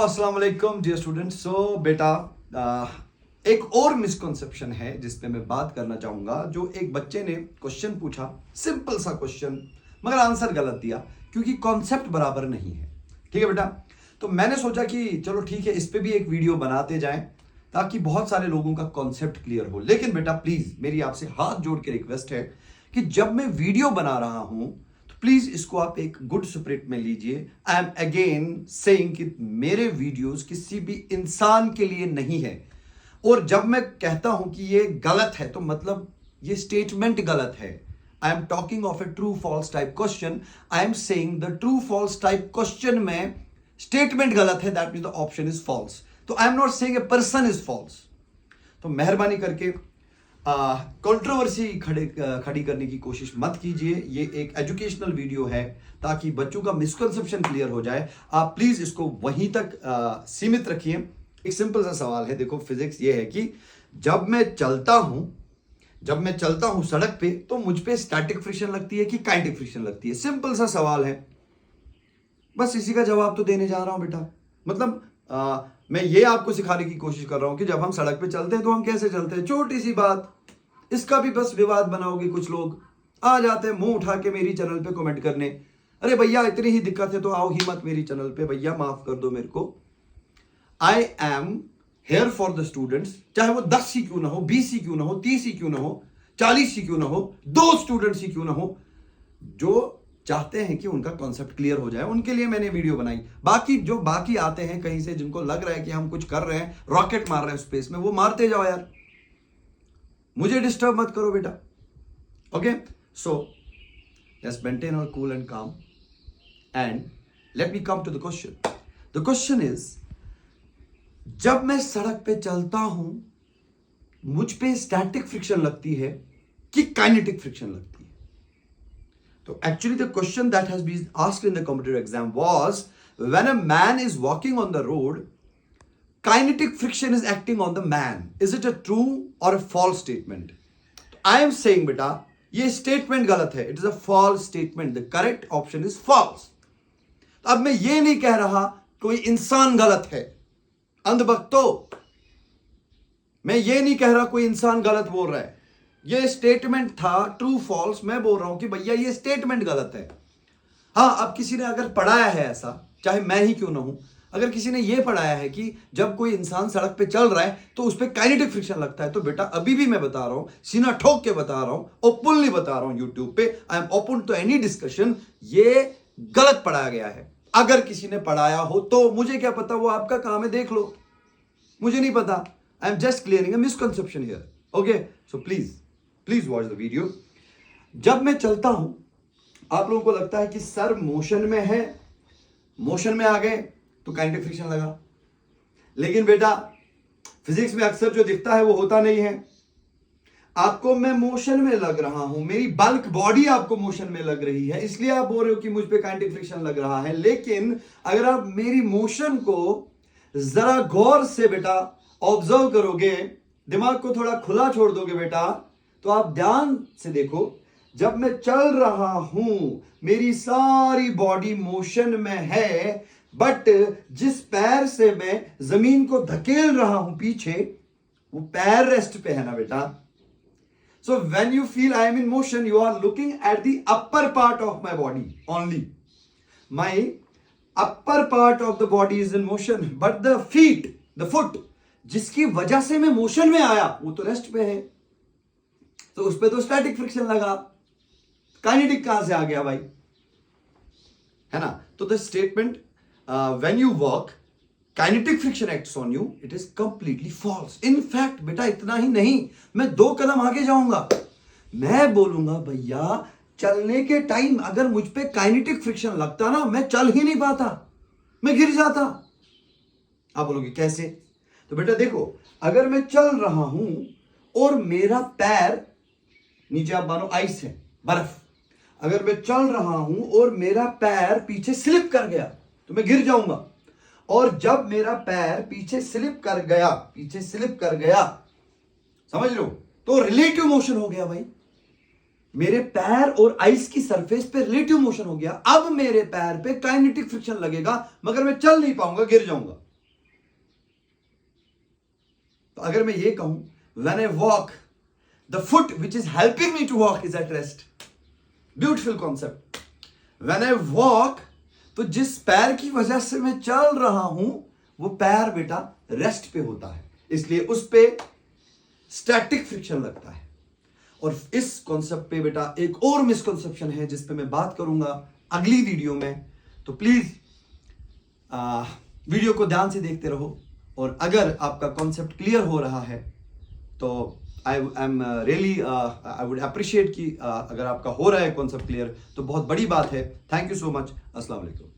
अस्सलाम वालेकुम dear students. बेटा एक और मिसकंसेप्शन है जिस पे मैं बात करना चाहूंगा। जो एक बच्चे ने क्वेश्चन पूछा, सिंपल सा क्वेश्चन, मगर आंसर गलत दिया क्योंकि कॉन्सेप्ट बराबर नहीं है। ठीक है बेटा, तो मैंने सोचा कि चलो ठीक है, इस पे भी एक वीडियो बनाते जाएं ताकि बहुत सारे लोगों का कॉन्सेप्ट क्लियर हो। लेकिन बेटा प्लीज मेरी आपसे हाथ जोड़ के रिक्वेस्ट है कि जब मैं वीडियो बना रहा हूं तो प्लीज इसको आप एक गुड स्पिरिट में लीजिए। आई एम अगेन सेइंग कि मेरे वीडियोस किसी भी इंसान के लिए नहीं है, और जब मैं कहता हूं कि ये गलत है तो मतलब ये स्टेटमेंट गलत है। I am talking of a true false type question. I am saying the true false type question में स्टेटमेंट गलत है, that means the option is false. तो I am not saying a person is false. तो मेहरबानी करके controversy खड़ी करने की कोशिश मत कीजिए। ये एक एजुकेशनल वीडियो है ताकि बच्चों का मिसकंसेप्शन क्लियर हो जाए। आप प्लीज इसको वहीं तक सीमित रखिए। एक सिंपल सा सवाल है, देखो फिजिक्स ये है कि जब मैं चलता हूं सड़क पे तो मुझ पे स्टैटिक फ्रिक्शन लगती है कि काइनेटिक फ्रिक्शन लगती है। सिंपल सा सवाल है, बस इसी का जवाब तो देने जा रहा हूं बेटा। मतलब मैं ये आपको सिखाने की कोशिश कर रहा हूं कि जब हम सड़क पे चलते हैं तो हम कैसे चलते हैं। छोटी सी बात, इसका भी बस विवाद बनाओगे। कुछ लोग आ जाते हैं मुंह उठा के मेरी चैनल पे कमेंट करने, अरे भैया इतनी ही दिक्कत है तो आओ ही मत मेरी चैनल पे, भैया माफ कर दो मेरे को। I am here for the students, चाहे वो 10 ही क्यों ना हो, 20 ही क्यों ना हो, 30 ही क्यों ना हो, 40 ही क्यों ना हो, 2 स्टूडेंट्स ही क्यों ना हो, जो चाहते हैं कि उनका कॉन्सेप्ट क्लियर हो जाए, उनके लिए मैंने वीडियो बनाई। बाकी आते हैं कहीं से, जिनको लग रहा है कि हम कुछ कर रहे हैं, रॉकेट मार रहे हैं स्पेस में, वो मारते जाओ यार, मुझे डिस्टर्ब मत करो बेटा। Okay, so let's maintain our cool and calm and let me come to the question. The question is, जब मैं सड़क पे चलता हूं मुझ पे स्टैटिक फ्रिक्शन लगती है कि काइनेटिक फ्रिक्शन लगती है? So actually the question that has been asked in the competitive exam was, when a man is walking on the road, kinetic friction is acting on the man. Is it a true or a false statement? I am saying beta, ये statement गलत है. It is a false statement. The correct option is false. अब मैं ये नहीं कह रहा कोई इंसान गलत है, अंधभक्तो। मैं ये नहीं कह रहा कोई इंसान गलत बोल रहा है। ये स्टेटमेंट था ट्रू फॉल्स। मैं बोल रहा हूं कि भैया ये स्टेटमेंट गलत है। हाँ, अब किसी ने अगर पढ़ाया है ऐसा, चाहे मैं ही क्यों ना हूं, अगर किसी ने ये पढ़ाया है कि जब कोई इंसान सड़क पे चल रहा है तो उस पर काइनेटिक फ्रिक्शन लगता है, तो बेटा अभी भी मैं बता रहा हूं, सीना ठोक के बता रहा हूं, ओपनली बता रहा हूं यूट्यूब पे, I am open to any discussion, ये गलत पढ़ाया गया है। अगर किसी ने पढ़ाया हो तो मुझे क्या पता, वो आपका काम है, देख लो, मुझे नहीं पता। I am just clearing a misconception here. Okay, so please watch the video. जब मैं चलता हूं, आप लोगों को लगता है कि सर मोशन में है, मोशन में आ गए तो काइनेटिक फ्रिक्शन लगा। लेकिन बेटा फिजिक्स में अक्सर जो दिखता है वो होता नहीं है। आपको मैं मोशन में लग रहा हूं, मेरी बल्क बॉडी आपको मोशन में लग रही है, इसलिए आप बोल रहे हो कि मुझ पे काइनेटिक फ्रिक्शन लग रहा है। लेकिन अगर आप मेरी मोशन को जरा गौर से बेटा ऑब्जर्व करोगे, दिमाग को थोड़ा खुला छोड़ दोगे बेटा, तो आप ध्यान से देखो, जब मैं चल रहा हूं मेरी सारी बॉडी मोशन में है, बट जिस पैर से मैं जमीन को धकेल रहा हूं पीछे, वो पैर रेस्ट पे है ना बेटा। So when you feel I am in motion, you are looking at the upper part of my body only. My upper part of the body is in motion, but the feet, the foot, जिसकी वजह से मैं motion में आया, वो तो rest पे है। तो उस पे तो स्टैटिक फ्रिक्शन लगा, काइनेटिक कहां से आ गया भाई, है ना? तो the statement when you walk kinetic friction acts on you, it is completely false. In fact बेटा इतना ही नहीं, मैं 2 कदम आगे जाऊंगा, मैं बोलूंगा भैया चलने के टाइम अगर मुझ पे काइनेटिक फ्रिक्शन लगता ना, मैं चल ही नहीं पाता, मैं गिर जाता। आप बोलोगे कैसे? तो बेटा देखो, अगर मैं चल रहा हूं और मेरा पैर नीचे, आप मानो आइस है, बर्फ, अगर मैं चल रहा हूं और मेरा पैर पीछे स्लिप कर गया तो मैं गिर जाऊंगा। और जब मेरा पैर पीछे स्लिप कर गया, समझ लो, तो रिलेटिव मोशन हो गया भाई। मेरे पैर और आइस की सरफेस पे रिलेटिव मोशन हो गया। अब मेरे पैर पे काइनेटिक फ्रिक्शन लगेगा, मगर मैं चल नहीं पाऊंगा, गिर जाऊंगा। अगर मैं ये कहूं when I walk the foot which is helping me to walk is at rest, beautiful concept. When I walk, तो जिस पैर की वजह से मैं चल रहा हूं वो पैर बेटा रेस्ट पे होता है, इसलिए उस पे स्टैटिक फ्रिक्शन लगता है। और इस कॉन्सेप्ट पे बेटा एक और मिसकॉन्सेप्शन है जिस पे मैं बात करूंगा अगली वीडियो में, तो प्लीज वीडियो को ध्यान से देखते रहो। और अगर आपका कॉन्सेप्ट क्लियर हो रहा है तो I am really I would appreciate कि अगर आपका हो रहा है कॉन्सेप्ट क्लियर तो बहुत बड़ी बात है। Thank you so much. अस्सलाम वालेकुम।